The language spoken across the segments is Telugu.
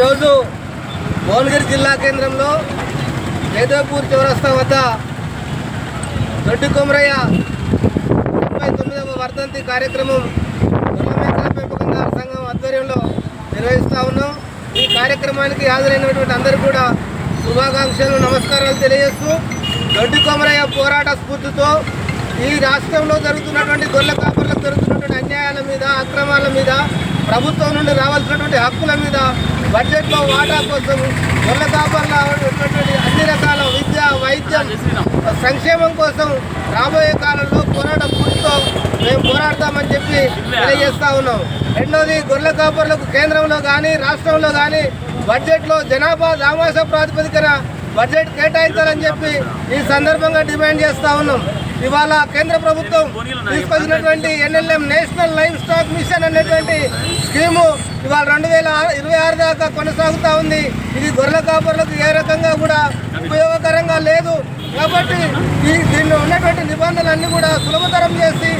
ఈరోజు భువనగిరి జిల్లా కేంద్రంలో వేదపూర్ చౌరస్తా వద్ద దొడ్డి కొమరయ్య 39వ వర్ధంతి కార్యక్రమం గొల్లమేకల పెంపకందారుల సంఘం ఆధ్వర్యంలో నిర్వహిస్తూ ఉన్నాం. ఈ కార్యక్రమానికి హాజరైనటువంటి అందరూ కూడా శుభాకాంక్షలు, నమస్కారాలు తెలియజేస్తూ దొడ్డి కొమరయ్య పోరాట స్ఫూర్తితో ఈ రాష్ట్రంలో జరుగుతున్నటువంటి గొల్ల కాపర్లకు జరుగుతున్నటువంటి అన్యాయాల మీద, అక్రమాల మీద, ప్రభుత్వం నుండి రావాల్సినటువంటి హక్కుల మీద బడ్జెట్లో వాటా కోసం గొల్ల కాపర్ల ఉన్నటువంటి అన్ని రకాల విద్య, వైద్యం, సంక్షేమం కోసం రాబోయే కాలంలో పోరాట స్ఫూర్తితో మేము పోరాడతామని చెప్పి తెలియజేస్తా ఉన్నాం. రెండోది, గొర్రెల కాపర్లకు కేంద్రంలో కానీ రాష్ట్రంలో కానీ బడ్జెట్లో జనాభా దామాష ప్రాతిపదికన బడ్జెట్ కేటాయించాలని చెప్పి ఈ సందర్భంగా డిమాండ్ చేస్తూ ఉన్నాం. ఇవాళ కేంద్ర ప్రభుత్వం తీసుకొచ్చినటువంటి NLM national livestock mission అనేటువంటి స్కీము ఇవాళ 2026 దాకా కొనసాగుతూ ఉంది. ఇది గొర్రెల కాపర్లకు ఏ రకంగా కూడా ఉపయోగకరంగా లేదు. కాబట్టి దీనిలో ఉన్నటువంటి నిబంధనలన్నీ కూడా సులభతరం చేసి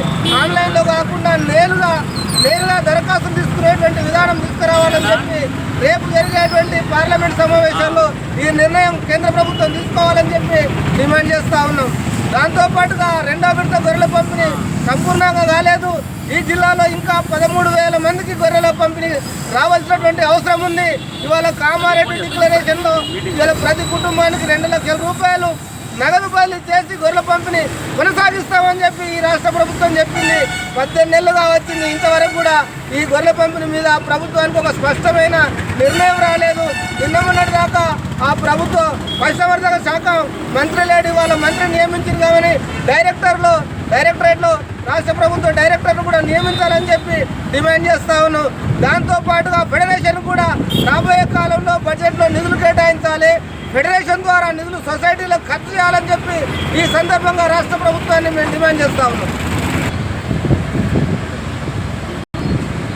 ఆన్లైన్లో కాకుండా నేరుగా దరఖాస్తులు తీసుకునేటువంటి విధానం తీసుకురావాలని చెప్పి రేపు జరిగేటువంటి పార్లమెంట్ సమావేశాల్లో ఈ నిర్ణయం కేంద్ర ప్రభుత్వం తీసుకోవాలని చెప్పి డిమాండ్ చేస్తూ ఉన్నాం. దాంతోపాటుగా రెండో విడత గొర్రెల పంపిణీ సంపూర్ణంగా కాలేదు. ఈ జిల్లాలో ఇంకా 13,000 మందికి గొర్రెల పంపిణీ రావాల్సినటువంటి అవసరం ఉంది. ఇవాళ కామారెడ్డి డిక్లరేషన్లో ఇవాళ ప్రతి కుటుంబానికి 2 లక్షల రూపాయలు నగదు బదిలీ చేసి గొర్రెల పంపిణీ కొనసాగిస్తామని చెప్పి ఈ రాష్ట్ర ప్రభుత్వం చెప్పింది. 18 నెలలుగా వచ్చింది, ఇంతవరకు కూడా ఈ గొర్రెల పంపిణీ మీద ప్రభుత్వానికి ఒక స్పష్టమైన నిర్ణయం రాలేదు. నిన్నమన్నటి దాకా ఆ ప్రభుత్వ పశుసంవర్ధక శాఖ మంత్రి లేడు, వాళ్ళ మంత్రి నియమించింది కాబట్టి డైరెక్టరేట్లో రాష్ట్ర ప్రభుత్వ డైరెక్టర్ను కూడా నియమించాలని చెప్పి డిమాండ్ చేస్తా ఉన్నాం. దాంతోపాటుగా ఫెడరేషన్ కూడా రాబోయే కాలంలో బడ్జెట్లో నిధులు కేటాయించాలి, ఫెడరేషన్ ద్వారా నిధులు సొసైటీలకు ఖర్చు చేయాలని చెప్పి ఈ సందర్భంగా రాష్ట్ర ప్రభుత్వాన్ని మేము డిమాండ్ చేస్తా ఉన్నాం.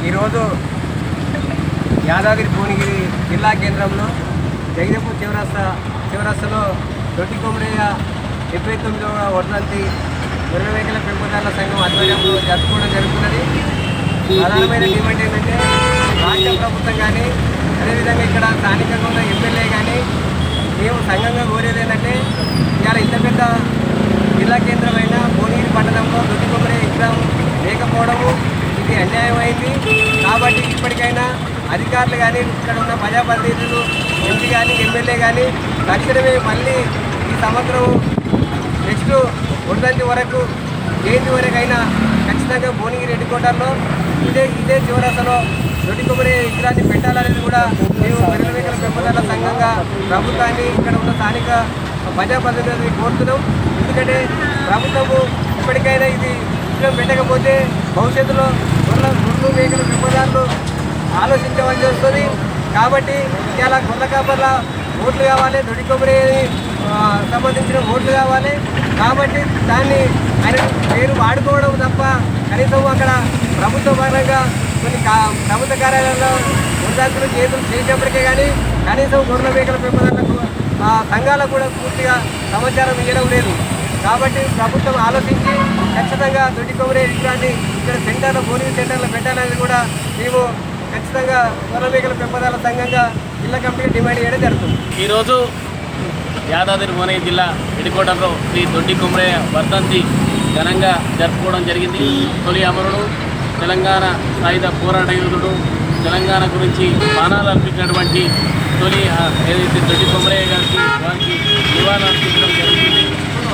ఈరోజు యాదాద్రి భువనగిరి జిల్లా కేంద్రంలో జగదేపూర్ చౌరస్తాలో దొడ్డి కొమరయ్య 79వ వర్ధంతి గొర్రెల పెంపకాల సంఘం ఆధ్వర్యంలో జరుపుకోవడం జరుగుతున్నది. ప్రధానమైన డిమాండ్ ఏంటంటే రాష్ట్ర ప్రభుత్వం కానీ అదేవిధంగా ఇక్కడ స్థానికంగా ఉన్న ఎమ్మెల్యే కానీ మేము సంఘంగా కోరేది ఏంటంటే ఇవాళ ఇంత పెద్ద జిల్లా కేంద్రమైన భువనగిరి పట్టణంలో దొడ్డి కొమరయ్య విగ్రహం లేకపోవడము ఇది అన్యాయమైంది. కాబట్టి ఇప్పటికైనా అధికారులు కానీ ఇక్కడ ఉన్న ప్రజాప్రతినిధులు ఎంపీ కానీ ఎమ్మెల్యే కానీ తక్షణమే మళ్ళీ ఈ సంవత్సరం నెక్స్ట్ వర్ధంతి వరకు జయంతి వరకైనా ఖచ్చితంగా భువనగిరి హెడ్ క్వార్టర్లో ఇదే చౌరస్తాలో దొడ్డి కొమరయ్య విగ్రహాన్ని పెట్టాలనేది కూడా మేము గొర్రెల పెంపకాల సంఘంగా ప్రభుత్వాన్ని ఇక్కడ ఉన్న స్థానిక ప్రజాప్రతినిధులని కోరుతున్నాం. ఎందుకంటే ప్రభుత్వము ఇప్పటికైనా ఇది విగ్రహం పెట్టకపోతే భవిష్యత్తులో గొర్రెలు మేకల పెంపకాలు ఆలోచించవలసి వస్తుంది. కాబట్టి ఇలా గొర్రెల కాపర్ల ఓట్లు కావాలి, దొడ్డి కొమరయ్యని సంబంధించిన ఓట్లు కావాలి. కాబట్టి దాన్ని ఆయన పేరు వాడుకోవడం తప్ప కనీసం అక్కడ ప్రభుత్వ పరంగా కొన్ని ప్రభుత్వ కార్యాలయాల్లో ఉద్యోగులు చేసినప్పటికే కానీ కనీసం గొర్రెల మేకల పెంపకాలకు సంఘాలకు కూడా పూర్తిగా సమాచారం ఇవ్వడం లేదు. కాబట్టి ప్రభుత్వం ఆలోచించి ఖచ్చితంగా దొడ్డి కొమరయ్య విగ్రహాన్ని ఇక్కడ భువనగిరి సెంటర్లో పెట్టాలనేది కూడా మేము ఖచ్చితంగా గొర్రెల మేకల పెంపకాల సంఘంగా జిల్లా కమిటీకి డిమాండ్ చేయడం జరుగుతుంది. ఈరోజు యాదాద్రి భువనగిరి జిల్లా హెడ్ క్వార్టర్లో శ్రీ దొడ్డి కొమరయ్య వర్ధంతి ఘనంగా జరుపుకోవడం జరిగింది. తొలి అమరుడు, తెలంగాణ సాయుధ పోరాట యోధుడు, తెలంగాణ గురించి ప్రాణాలు అర్పించినటువంటి తొలి ఏదైతే దొడ్డి కొమరయ్య గారికి వారికి నివాళులు అర్పించడం జరిగింది.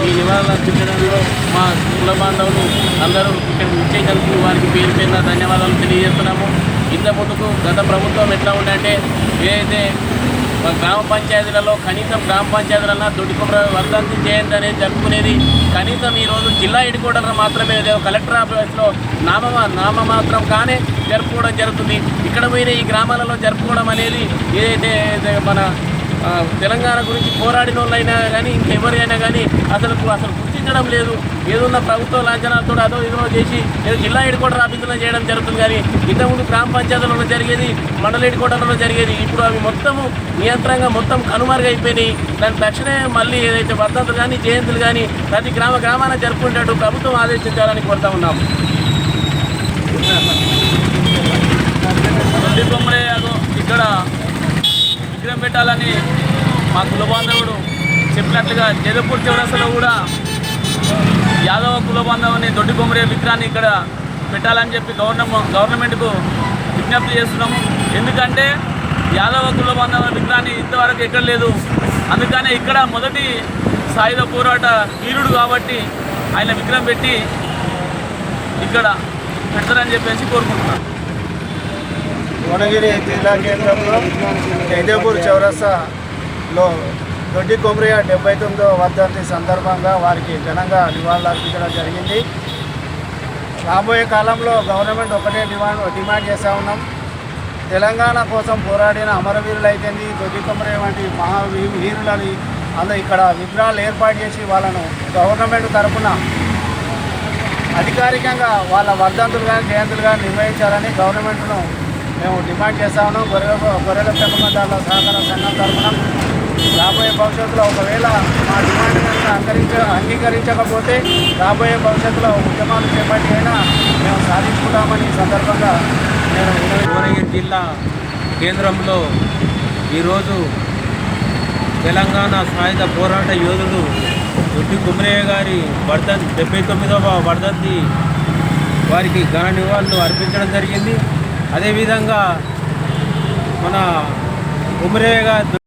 ఈ నివాళులు అర్పించడంలో మా కుల బాంధవులు అందరూ ఇక్కడ నిశ్చయించేందుకు వారికి పేరు పేరున ధన్యవాదాలు తెలియజేస్తున్నాము. ఇంత ముందుకు గత ప్రభుత్వం ఎట్లా ఉందంటే ఏదైతే గ్రామ పంచాయతీలలో కనీసం గ్రామ పంచాయతీలలో దొడ్డి కొమరయ్య వర్ధంతి జయంతి అనేది జరుపుకునేది. కనీసం ఈరోజు జిల్లా హెడ్ క్వార్టర్లో మాత్రమే కలెక్టర్ ఆఫీస్లో నామమాత్రం కానీ జరుపుకోవడం జరుగుతుంది. ఇక్కడ పోయిన ఈ గ్రామాలలో జరుపుకోవడం అనేది ఏదైతే మన తెలంగాణ గురించి పోరాడిన వాళ్ళైనా కానీ ఇంకెవరైనా కానీ అసలు గుర్తించడం లేదు. ఏదున్న ప్రభుత్వ లాంఛనాలతో అదో ఇదో చేసి ఏదో జిల్లా హెడ్ క్వార్టర్ ఆఫీసులో చేయడం జరుగుతుంది. కానీ ఇంతకుముందు గ్రామ పంచాయతీలలో జరిగేది, మండల హెడ్ క్వార్టర్లో జరిగేది. ఇప్పుడు అవి మొత్తము నియంత్రణగా మొత్తం కనుమరుగైపోయినాయి. దాని తక్షణమే మళ్ళీ ఏదైతే వర్ధంతులు కానీ జయంతులు కానీ ప్రతి గ్రామాన జరుపుకునేటట్టు ప్రభుత్వం ఆదేశించాలని కోరుతా ఉన్నాము. దొడ్డి కొమరయ్య ఇక్కడ అదేవిధంగా జైదపూర్ చౌరస్తాలో కూడా యాదవ కుల బాంధవుని దొడ్డి కొమరయ్య విగ్రహాన్ని ఇక్కడ పెట్టాలని చెప్పి గవర్నమెంట్కు విజ్ఞప్తి చేస్తున్నాము. ఎందుకంటే యాదవ కుల బాంధవుల విగ్రహాన్ని ఇంతవరకు ఎక్కడ లేదు. అందుకనే ఇక్కడ మొదటి సాయుధ పోరాట వీరుడు కాబట్టి ఆయన విగ్రహం పెట్టి ఇక్కడ పెడతారని చెప్పేసి కోరుకుంటున్నాను. భువనగిరి జిల్లా కేంద్రంలో జైదేపూర్ చౌరస్తాలో దొడ్డి కొమరయ్య 79వ వర్ధంతి సందర్భంగా వారికి ఘనంగా నివాళులర్పించడం జరిగింది. రాబోయే కాలంలో గవర్నమెంట్ ఒకటే డిమాండ్ చేస్తూ ఉన్నాం. తెలంగాణ కోసం పోరాడిన అమరవీరులైతేంది, దొడ్డి కొమరయ్య వంటి వీరులని అందులో ఇక్కడ విగ్రహాలు ఏర్పాటు చేసి వాళ్ళను గవర్నమెంట్ తరఫున అధికారికంగా వాళ్ళ వర్ధంతులు కానీ జయంతులు కానీ నిర్వహించాలని గవర్నమెంట్ను మేము డిమాండ్ చేస్తా ఉన్నాం. గొర్రెల పెంపకందారుల సహకార సంఘం తరఫున రాబోయే భవిష్యత్తులో ఒకవేళ మా డిమాండ్ కనుక అంగీకరించకపోతే రాబోయే భవిష్యత్తులో ఉద్యమాలు చేపట్టి అయినా మేము సాధించుకుంటామని ఈ సందర్భంగా నేను భువనగిరి జిల్లా కేంద్రంలో ఈరోజు తెలంగాణ సాయుధ పోరాట యోధుడు దొడ్డి కొమరయ్య గారి 79వ వర్ధంతి వారికి ఘన నివాళులు అర్పించడం జరిగింది. అదేవిధంగా మన కొమరయ్య గారి